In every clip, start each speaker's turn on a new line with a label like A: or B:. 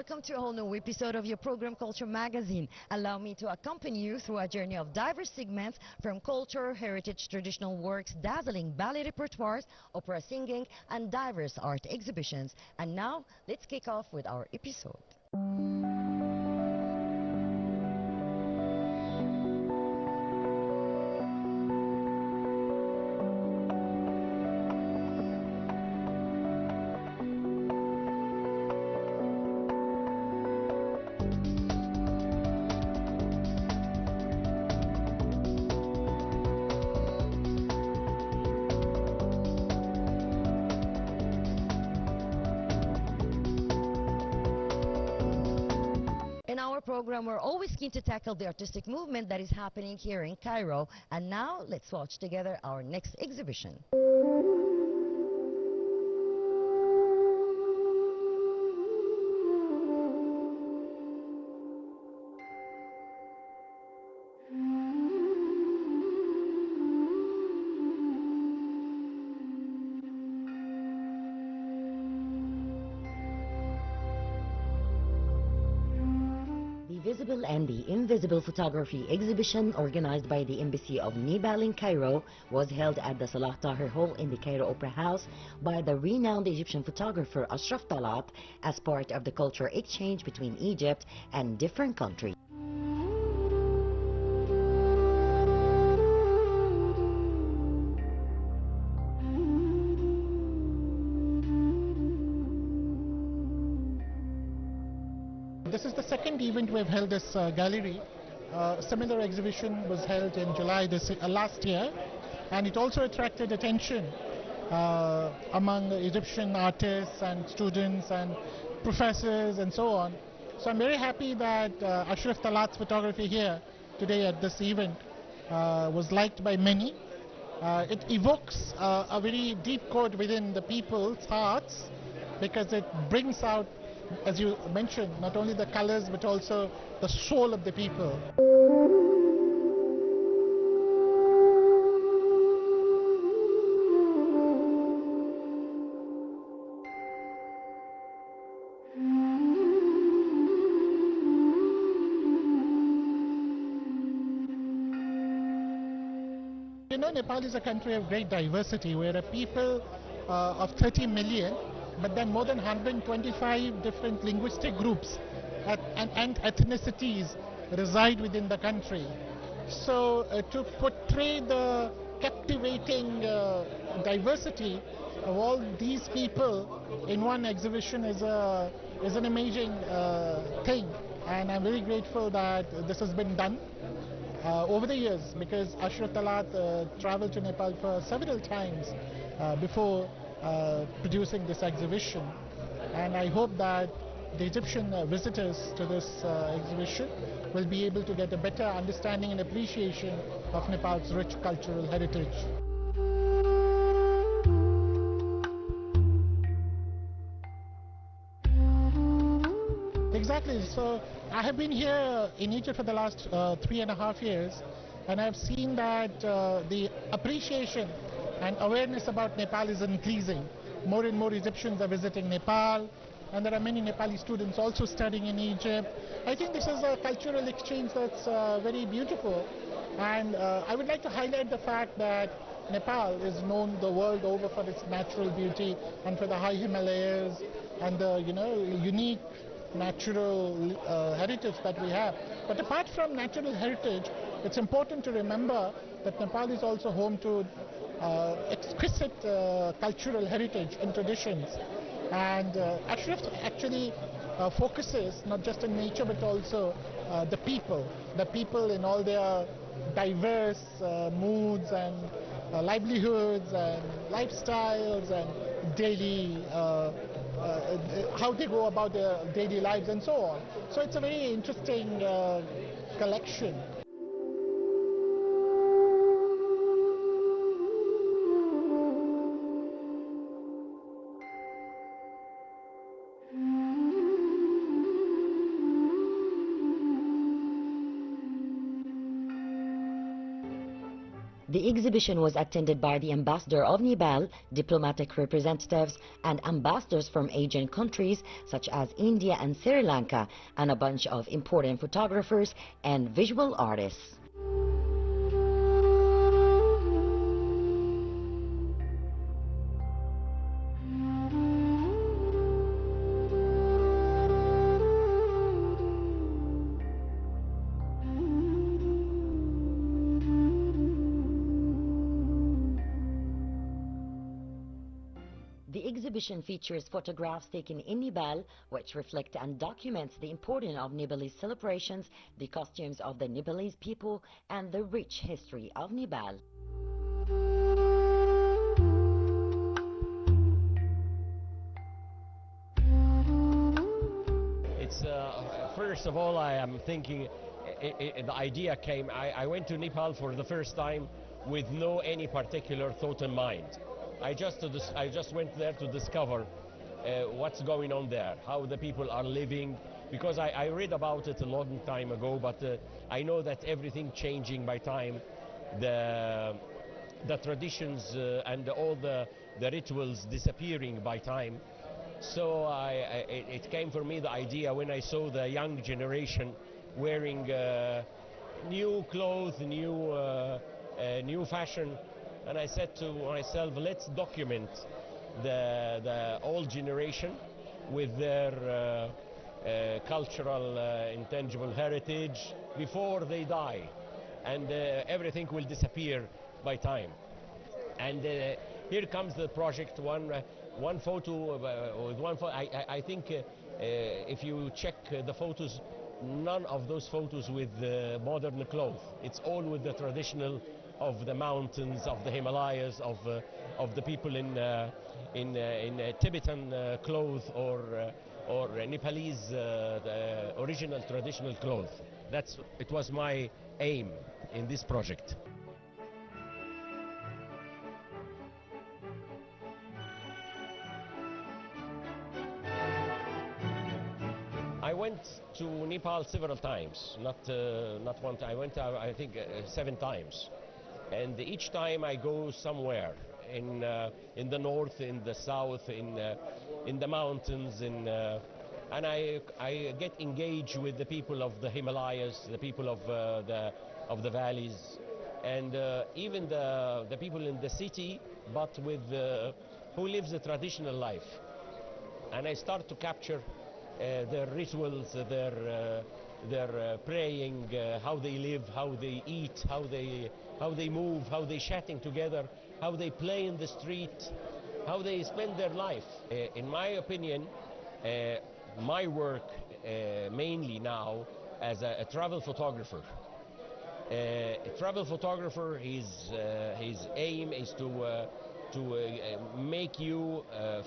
A: welcome to a whole new episode of your program Culture Magazine. Allow me to accompany you through a journey of diverse segments from culture, heritage, traditional works, dazzling ballet repertoires, opera singing, and diverse art exhibitions. And now, let's kick off with our episode. In our program, we're always keen to tackle the artistic movement that is happening here in Cairo. And now, let's watch together our next exhibition. The Visible and the Invisible Photography exhibition, organized by the Embassy of Nepal in Cairo, was held at the Salah Tahir Hall in the Cairo Opera House by the renowned Egyptian photographer Ashraf Talat as part of the cultural exchange between Egypt and different countries.
B: This is the second event we've held this gallery. Similar exhibition was held in July last year, and it also attracted attention among Egyptian artists and students and professors and so on. So I'm very happy that Ashraf Talat's photography here today at this event was liked by many. It evokes a very deep chord within the people's hearts because it brings out, as you mentioned, not only the colors but also the soul of the people. You know, Nepal is a country of great diversity. We're a people of 30 million, but then more than 125 different linguistic groups and ethnicities reside within the country. So to portray the captivating diversity of all these people in one exhibition is an amazing thing, and I'm very grateful that this has been done over the years, because Ashraf Talat traveled to Nepal for several times before producing this exhibition, and I hope that the Egyptian visitors to this exhibition will be able to get a better understanding and appreciation of Nepal's rich cultural heritage. Exactly. So I have been here in Egypt for the last 3.5 years, and I've seen that the appreciation and awareness about Nepal is increasing. More and more Egyptians are visiting Nepal, and there are many Nepali students also studying in Egypt. I think this is a cultural exchange that's very beautiful, and I would like to highlight the fact that Nepal is known the world over for its natural beauty and for the high Himalayas and the unique natural heritage that we have. But apart from natural heritage, it's important to remember that Nepal is also home to exquisite cultural heritage and traditions. And Ashraf actually focuses not just on nature but also the people in all their diverse moods and livelihoods and lifestyles and daily how they go about their daily lives and so on. So it's a very interesting collection.
A: The exhibition was attended by the ambassador of Nepal, diplomatic representatives, and ambassadors from Asian countries such as India and Sri Lanka, and a bunch of important photographers and visual artists. The exhibition features photographs taken in Nepal, which reflect and documents the importance of Nepalese celebrations, the costumes of the Nepalese people, and the rich history of Nepal.
C: It's first of all, I am thinking the idea came. I went to Nepal for the first time with no any particular thought in mind. I just went there to discover what's going on there, how the people are living, because I read about it a long time ago, but I know that everything changing by time, the traditions and all the rituals disappearing by time. So it came for me the idea when I saw the young generation wearing new clothes, new fashion. And I said to myself, let's document the old generation with their cultural intangible heritage before they die, and everything will disappear by time. And here comes the project. One photo with one. I think if you check the photos, none of those photos with modern clothes. It's all with the traditional of the mountains, of the Himalayas, of the people in Tibetan clothes or Nepalese the original traditional clothes. It was my aim in this project. I went to Nepal several times, not one time. I went, I think, 7 times. And each time I go somewhere in the north, in the south, in the mountains, and I get engaged with the people of the Himalayas, the people of the valleys, and even the people in the city, but with who lives a traditional life. And I start to capture their rituals, their praying, how they live, how they eat, how they move, how they chatting together, how they play in the street, how they spend their life. In my opinion, my work mainly now as a travel photographer. A travel photographer, his aim is to make you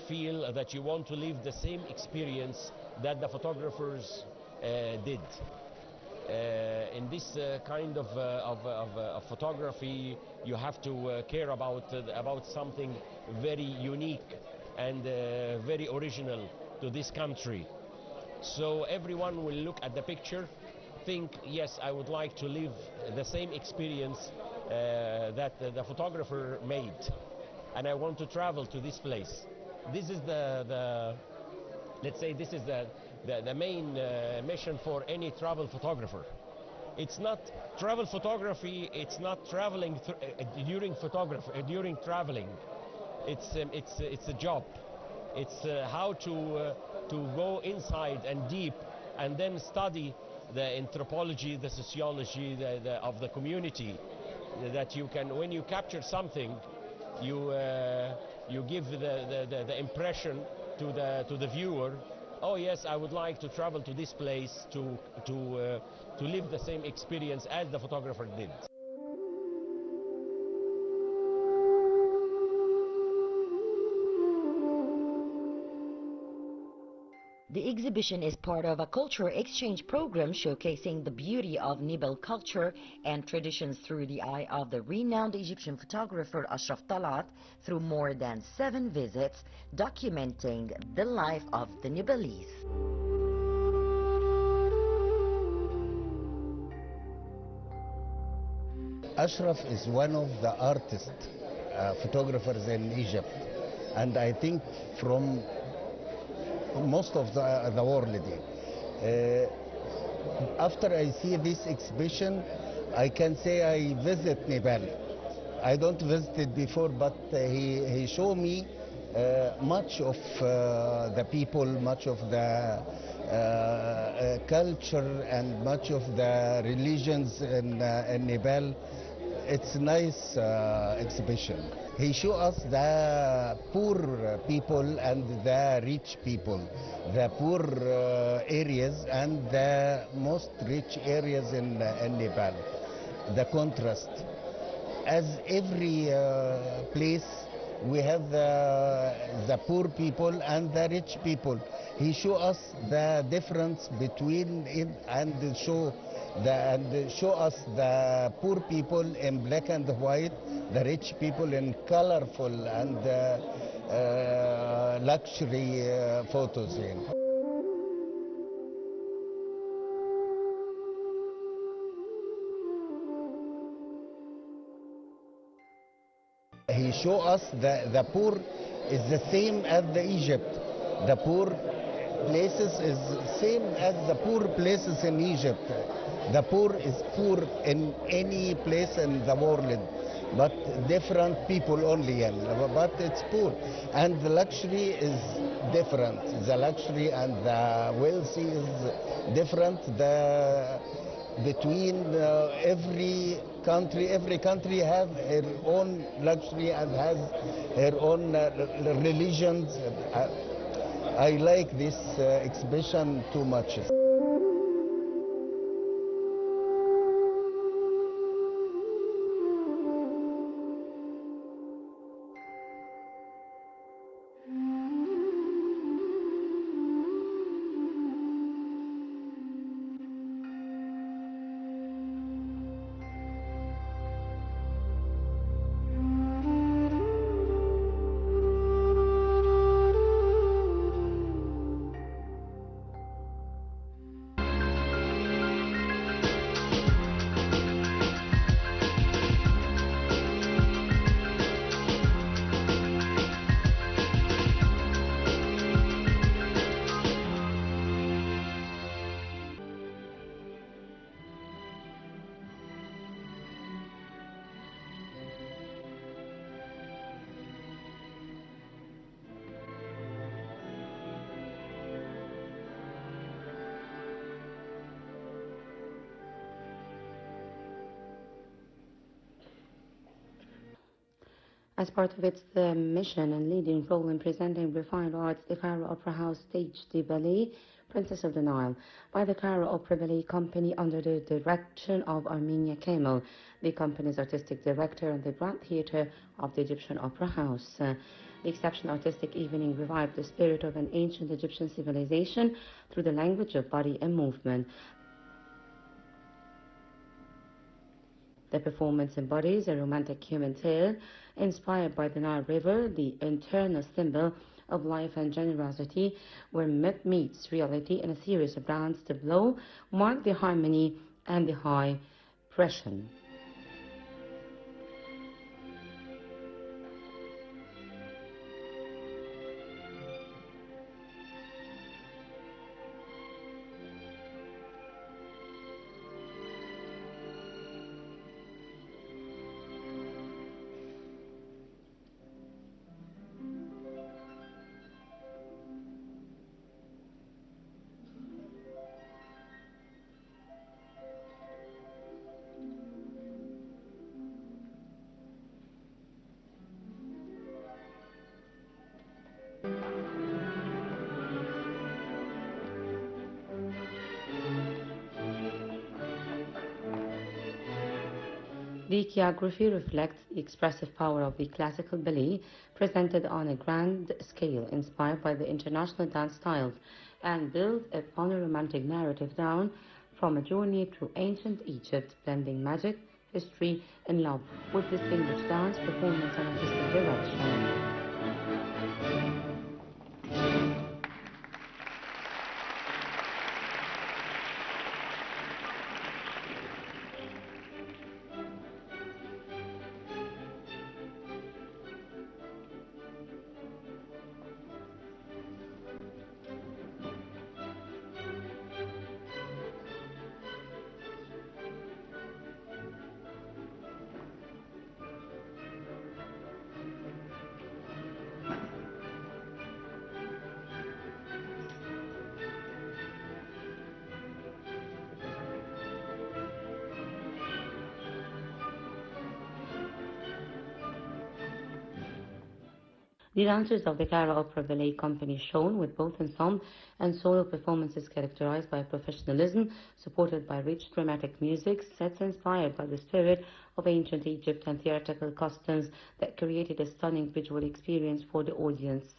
C: feel that you want to live the same experience that the photographers did. In this kind of photography, you have to care about something very unique and very original to this country. So everyone will look at the picture, think, yes, I would like to live the same experience that the photographer made, and I want to travel to this place. This is let's say this is the main mission for any travel photographer. It's not travel photography. It's not traveling during traveling. It's a job. It's how to go inside and deep, and then study the anthropology, the sociology of the community. That you can, when you capture something, you give the impression to the viewer. Oh yes, I would like to travel to this place to live the same experience as the photographer did.
A: The exhibition is part of a cultural exchange program showcasing the beauty of Nepal culture and traditions through the eye of the renowned Egyptian photographer Ashraf Talat, through more than 7 visits documenting the life of the Nepalese.
D: Ashraf is one of the artists, photographers in Egypt, and I think from most of the world. After I see this exhibition, I can say I visit Nepal. I don't visit it before, but he showed me much of the people, much of the culture, and much of the religions in Nepal. It's a nice exhibition. He showed us the poor people and the rich people, the poor areas and the most rich areas in Nepal, the contrast. As every place, we have the poor people and the rich people. He show us the difference between it and show us the poor people in black and white, the rich people in colorful and luxury photos. He show us the poor is the same as the Egypt. The poor places is same as the poor places in Egypt. The poor is poor in any place in the world, but different people only, but it's poor. And the luxury is different. The luxury and the wealthy is different. Between every country have her own luxury and has her own religions. I like this exhibition too much.
E: As part of its mission and leading role in presenting refined arts, the Cairo Opera House staged the ballet Princess of the Nile by the Cairo Opera Ballet Company under the direction of Armenia Kemal, the company's artistic director and the Grand Theatre of the Egyptian Opera House. The exceptional artistic evening revived the spirit of an ancient Egyptian civilization through the language of body and movement. The performance embodies a romantic human tale inspired by the Nile River, the eternal symbol of life and generosity, where myth meets reality in a series of dance tableaux mark the harmony and the high pression. The choreography reflects the expressive power of the classical ballet, presented on a grand scale inspired by the international dance styles, and builds upon a romantic narrative down from a journey through ancient Egypt, blending magic, history, and love with distinguished dance, performance, and artistic direction. The dancers of the Cairo Opera Ballet Company shone with both ensemble and solo performances characterized by professionalism, supported by rich dramatic music, sets inspired by the spirit of ancient Egypt, and theatrical costumes that created a stunning visual experience for the audience.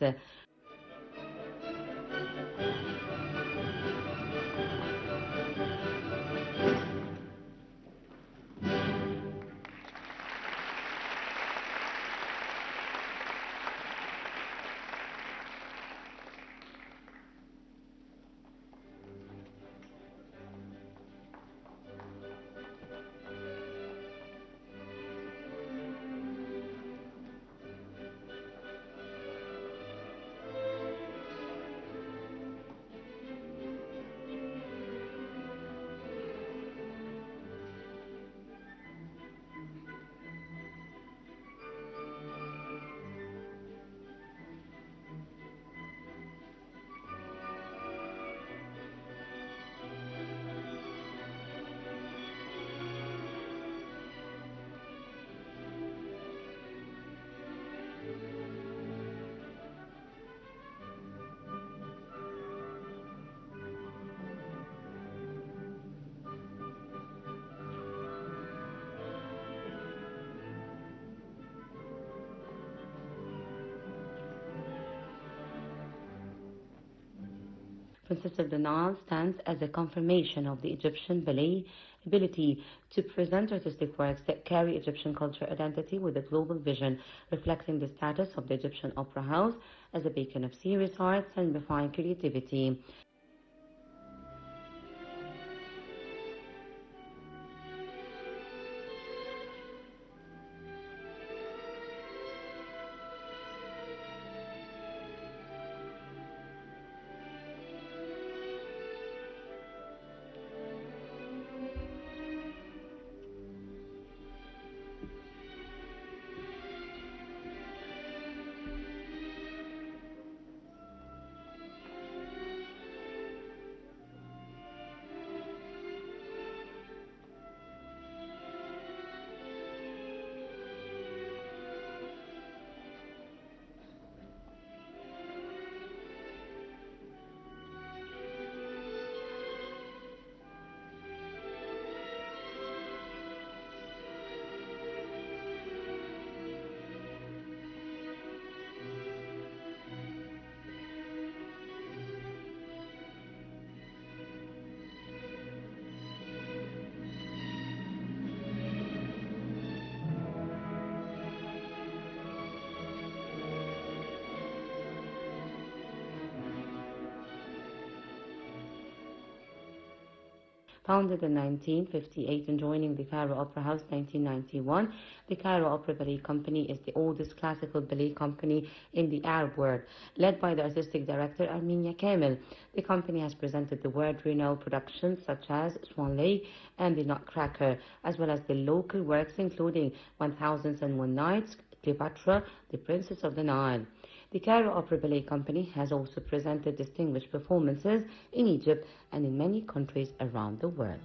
E: Princess of the Nile stands as a confirmation of the Egyptian ballet ability to present artistic works that carry Egyptian cultural identity with a global vision, reflecting the status of the Egyptian Opera House as a beacon of serious arts and refined creativity. Founded in 1958 and joining the Cairo Opera House 1991, the Cairo Opera Ballet Company is the oldest classical ballet company in the Arab world. Led by the artistic director Armenia Kamel, the company has presented the world-renowned productions such as Swan Lake and The Nutcracker, as well as the local works including 1001 Nights, Cleopatra, The Princess of the Nile. The Cairo Opera Ballet Company has also presented distinguished performances in Egypt and in many countries around the world.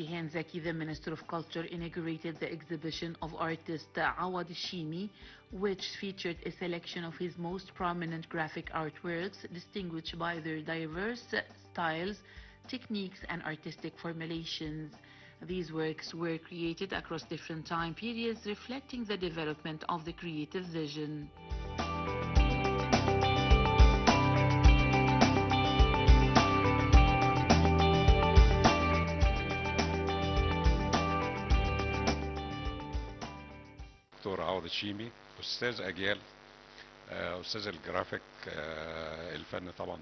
F: Jihan Zaki, the Minister of Culture, inaugurated the exhibition of artist Awad Shimi, which featured a selection of his most prominent graphic artworks, distinguished by their diverse styles, techniques, and artistic formulations. These works were created across different time periods, reflecting the development of the creative vision.
G: دكتور عوض الشيمي أستاذ أجيال أستاذ الجرافيك الفن طبعا.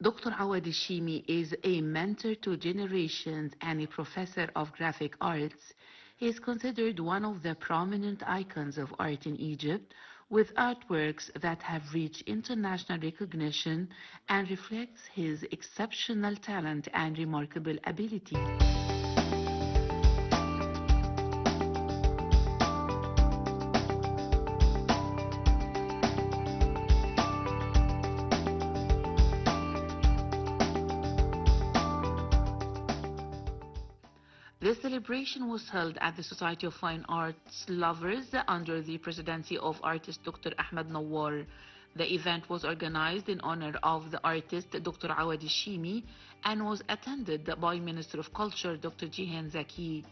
F: Dr. Awad Shimi is a mentor to generations and a professor of graphic arts. He is considered one of the prominent icons of art in Egypt, with artworks that have reached international recognition and reflects his exceptional talent and remarkable ability. The celebration was held at the Society of Fine Arts Lovers under the presidency of artist Dr. Ahmed Nawar. The event was organized in honor of the artist Dr. Awad Shimi and was attended by Minister of Culture Dr. Jihan Zaki.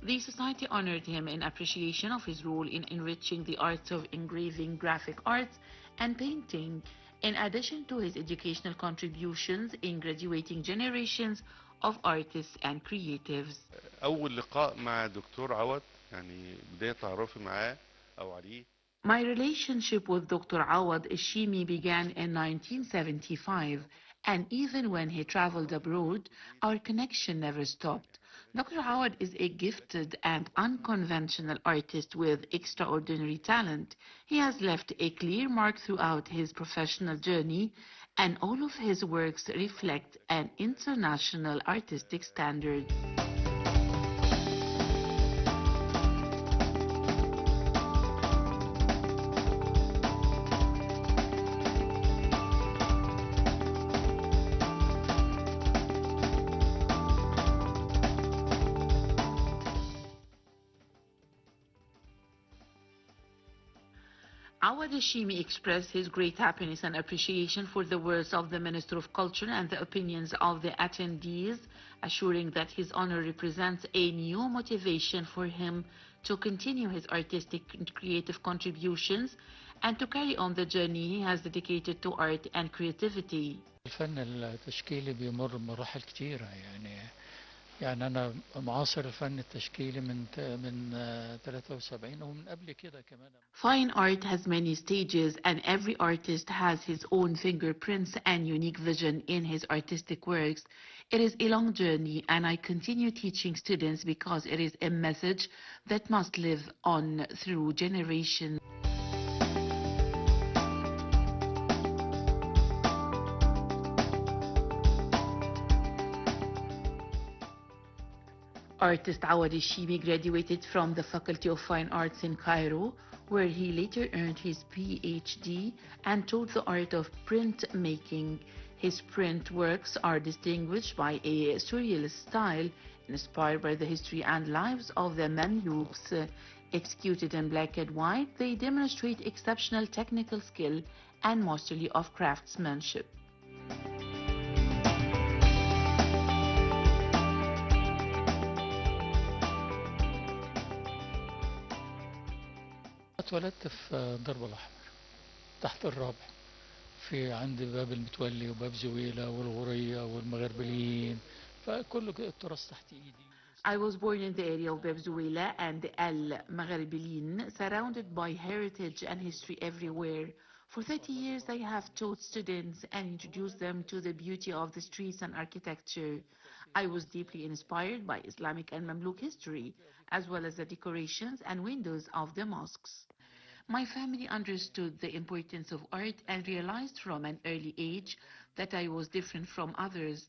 F: The society honored him in appreciation of his role in enriching the arts of engraving, graphic arts, and painting, in addition to his educational contributions in graduating generations of artists and creatives.
H: أول لقاء مع دكتور عوض يعني بداية تعرفي معاه أو عليه.
F: My relationship with Dr. Awad Shimi began in 1975, and even when he traveled abroad, our connection never stopped. Dr. Awad is a gifted and unconventional artist with extraordinary talent. He has left a clear mark throughout his professional journey, and all of his works reflect an international artistic standard. Awad Shimi expressed his great happiness and appreciation for the words of the Minister of Culture and the opinions of the attendees, assuring that his honor represents a new motivation for him to continue his artistic and creative contributions and to carry on the journey he has dedicated to art and creativity.
I: الفن التشكيلي بيمر بمراحل كتيرة يعني أنا معاصر الفن التشكيلي من 73 ومن قبل كده كمان.
F: Fine art has many stages, and every artist has his own fingerprints and unique vision in his artistic works. It is a long journey, and I continue teaching students because it is a message that must live on through generations. Artist Awad Shimi graduated from the Faculty of Fine Arts in Cairo, where he later earned his PhD and taught the art of printmaking. His print works are distinguished by a surrealist style inspired by the history and lives of the Mamluks. Executed in black and white, they demonstrate exceptional technical skill and mastery of craftsmanship.
I: اتولدت في درب الأحمر تحت الرابع في عند باب المتولي وباب زويلة والغورية والمغربليين فكل التراث تحت إيدي.
F: I was born in the area of Bab Zuwela and Al Maghribilin, surrounded by heritage and history everywhere. For 30 years, I have taught students and introduced them to the beauty of the streets and architecture. I was deeply inspired by Islamic and Mamluk history, as well as the decorations and windows of the mosques. My family understood the importance of art and realized from an early age that I was different from others.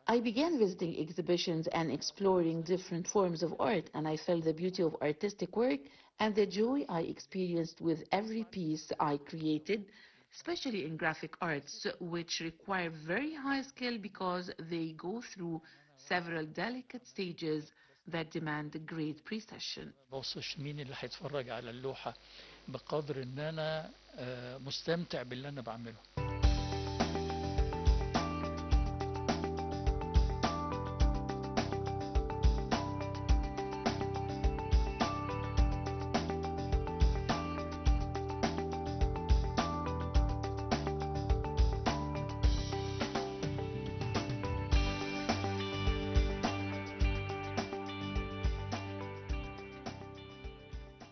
F: I began visiting exhibitions and exploring different forms of art, and I felt the beauty of artistic work and the joy I experienced with every piece I created, especially in graphic arts, which require very high skill because they go through several delicate stages that demand great precision.
I: بوصش مين اللي هيتفرج على اللوحة بقدر ان انا مستمتع باللي انا بعمله.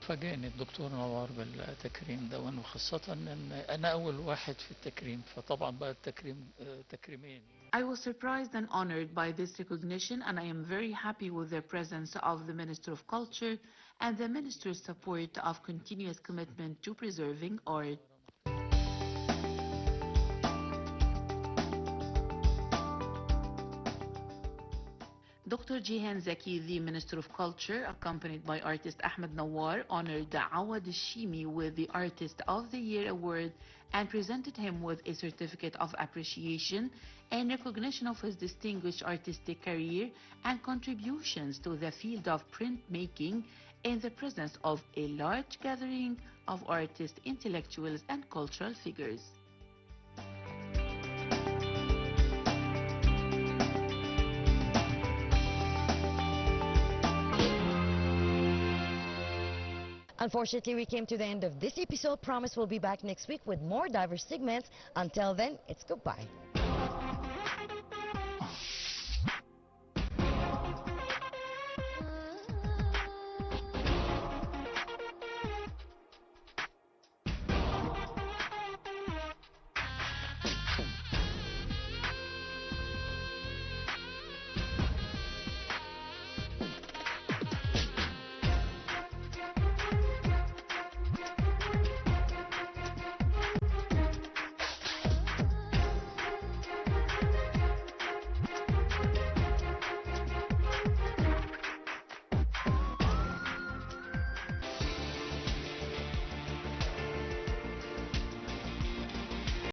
I: فاجئني الدكتور نوار بالتكريم ده، وخاصة ان انا اول واحد في التكريم، فطبعا بقى التكريم تكريمين.
F: I was surprised and honored by this recognition, and I am very happy with the presence of the Minister of Culture and the Minister's support of continuous commitment to preserving art. Dr. Jihan Zaki, the Minister of Culture, accompanied by artist Ahmed Nawar, honored Awad Shimi with the Artist of the Year award and presented him with a certificate of appreciation in recognition of his distinguished artistic career and contributions to the field of printmaking in the presence of a large gathering of artists, intellectuals, and cultural figures.
A: Unfortunately, we came to the end of this episode. Promise we'll be back next week with more diverse segments. Until then, it's goodbye.